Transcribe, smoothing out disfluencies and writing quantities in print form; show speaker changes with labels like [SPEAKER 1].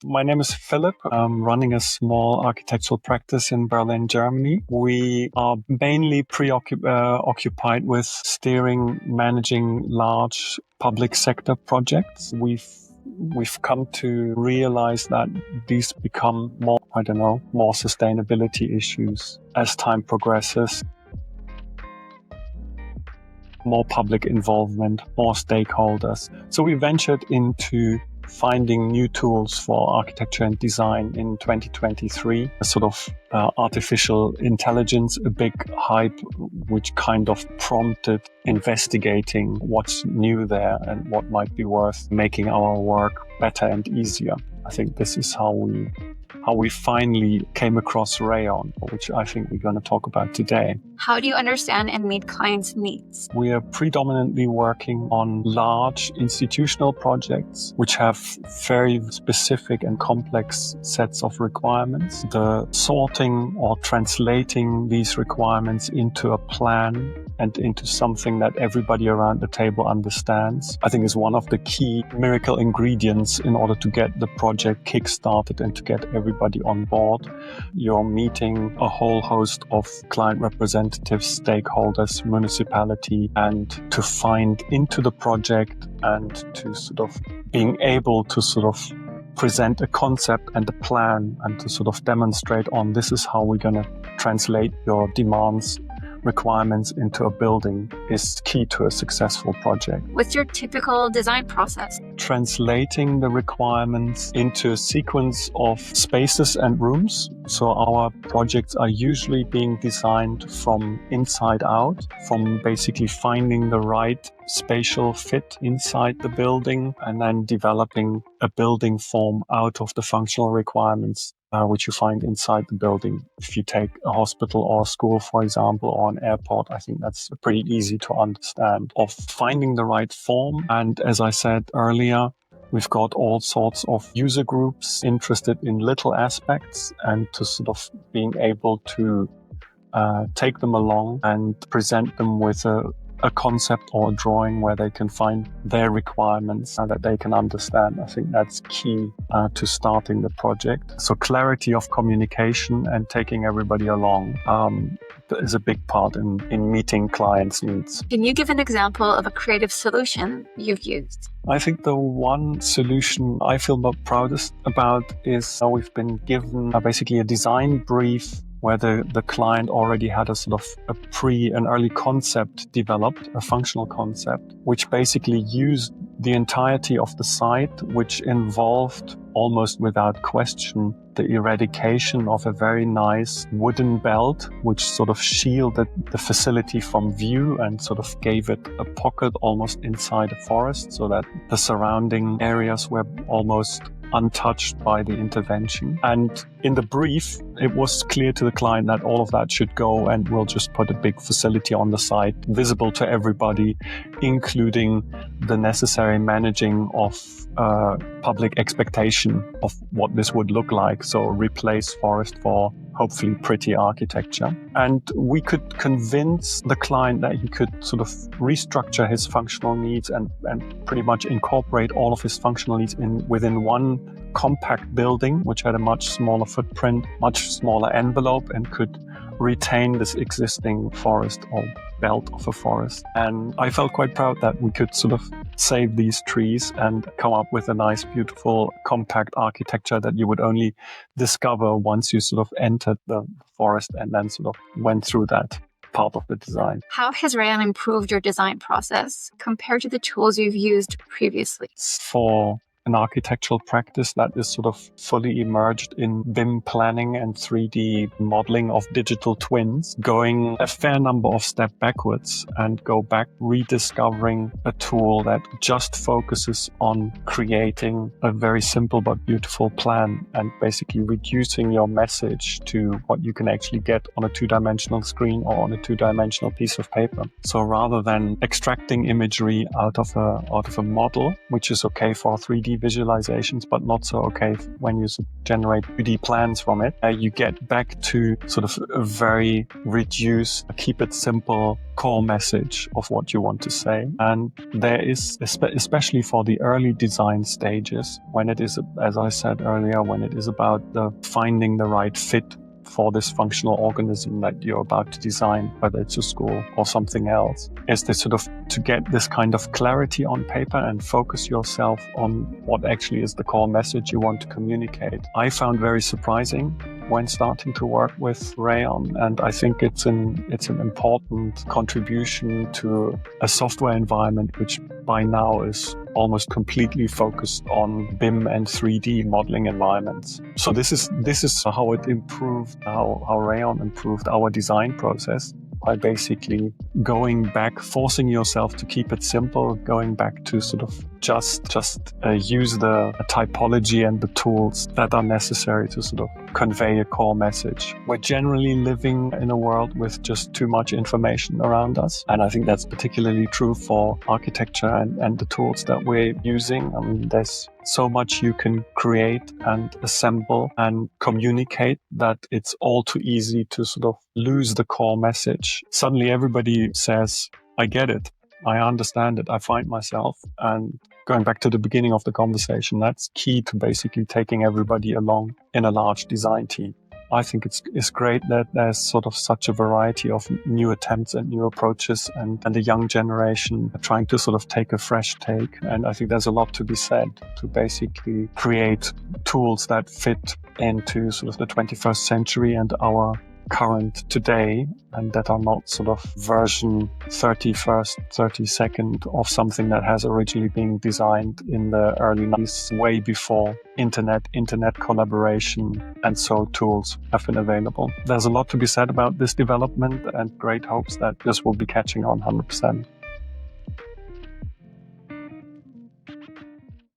[SPEAKER 1] My name is Philipp. I'm running a small architectural practice in Berlin, Germany. We are mainly occupied with steering, managing large public sector projects. We've come to realize that these become more sustainability issues as time progresses. More public involvement, more stakeholders. So we ventured into finding new tools for architecture and design in 2023, a sort of artificial intelligence, a big hype, which kind of prompted investigating what's new there and what might be worth making our work better and easier. I think this is how we finally came across Rayon, which I think we're going to talk about today.
[SPEAKER 2] How do you understand and meet clients' needs?
[SPEAKER 1] We are predominantly working on large institutional projects, which have very specific and complex sets of requirements. The sorting or translating these requirements into a plan and into something that everybody around the table understands, I think is one of the key miracle ingredients in order to get the project kick-started and to get everybody on board. You're meeting a whole host of client representatives, stakeholders, municipality, and to find into the project and to sort of being able to sort of present a concept and a plan and to sort of demonstrate on this is how we're going to translate your demands, requirements into a building is key to a successful project.
[SPEAKER 2] What's your typical design process?
[SPEAKER 1] Translating the requirements into a sequence of spaces and rooms. So our projects are usually being designed from inside out, from basically finding the right spatial fit inside the building and then developing a building form out of the functional requirements which you find inside the building. If you take a hospital or a school, for example, or an airport, I think that's pretty easy to understand, of finding the right form. And as I said earlier, we've got all sorts of user groups interested in little aspects and to sort of being able to take them along and present them with a concept or a drawing where they can find their requirements and that they can understand. I think that's key to starting the project. So clarity of communication and taking everybody along is a big part in meeting clients' needs.
[SPEAKER 2] Can you give an example of a creative solution you've used?
[SPEAKER 1] I think the one solution I feel the proudest about is we've been given basically a design brief where the client already had a sort of an early concept developed, a functional concept, which basically used the entirety of the site, which involved almost without question the eradication of a very nice wooden belt, which sort of shielded the facility from view and sort of gave it a pocket almost inside a forest so that the surrounding areas were almost untouched by the intervention. And in the brief, it was clear to the client that all of that should go and we'll just put a big facility on the site, visible to everybody, including the necessary managing of public expectation of what this would look like. So replace forest for hopefully pretty architecture. And we could convince the client that he could sort of restructure his functional needs and pretty much incorporate all of his functional needs within one compact building, which had a much smaller footprint, much smaller envelope, and could retain this existing forest or belt of a forest. And I felt quite proud that we could sort of save these trees and come up with a nice, beautiful, compact architecture that you would only discover once you sort of entered the forest and then sort of went through that part of the design.
[SPEAKER 2] How has Rayon improved your design process compared to the tools you've used previously?
[SPEAKER 1] For an architectural practice that is sort of fully immersed in BIM planning and 3D modeling of digital twins, going a fair number of steps backwards and go back rediscovering a tool that just focuses on creating a very simple but beautiful plan and basically reducing your message to what you can actually get on a two-dimensional screen or on a two-dimensional piece of paper. So rather than extracting imagery out of a model, which is okay for 3D 3D visualizations, but not so okay when you generate 2D plans from it. You get back to sort of a very reduced, keep it simple core message of what you want to say. And there is, especially for the early design stages, when it is, as I said earlier, when it is about finding the right fit for this functional organism that you're about to design, whether it's a school or something else, is this sort of to get this kind of clarity on paper and focus yourself on what actually is the core message you want to communicate. I found very surprising when starting to work with Rayon, and I think it's an important contribution to a software environment which by now is almost completely focused on BIM and 3D modeling environments. So this is how it improved, how Rayon improved our design process, by basically going back, forcing yourself to keep it simple, going back to sort of just use the typology and the tools that are necessary to sort of convey a core message. We're generally living in a world with just too much information around us. And I think that's particularly true for architecture and the tools that we're using. I mean, there's so much you can create and assemble and communicate that it's all too easy to sort of lose the core message. Suddenly everybody says, I get it, I understand it, I find myself. And going back to the beginning of the conversation, that's key to basically taking everybody along in a large design team. I think it's great that there's sort of such a variety of new attempts and new approaches, and the young generation are trying to sort of take a fresh take. And I think there's a lot to be said to basically create tools that fit into sort of the 21st century and our current today, and that are not sort of version 31st, 32nd of something that has originally been designed in the early 90s, way before internet collaboration, and so tools have been available. There's a lot to be said about this development, and great hopes that this will be catching on 100%.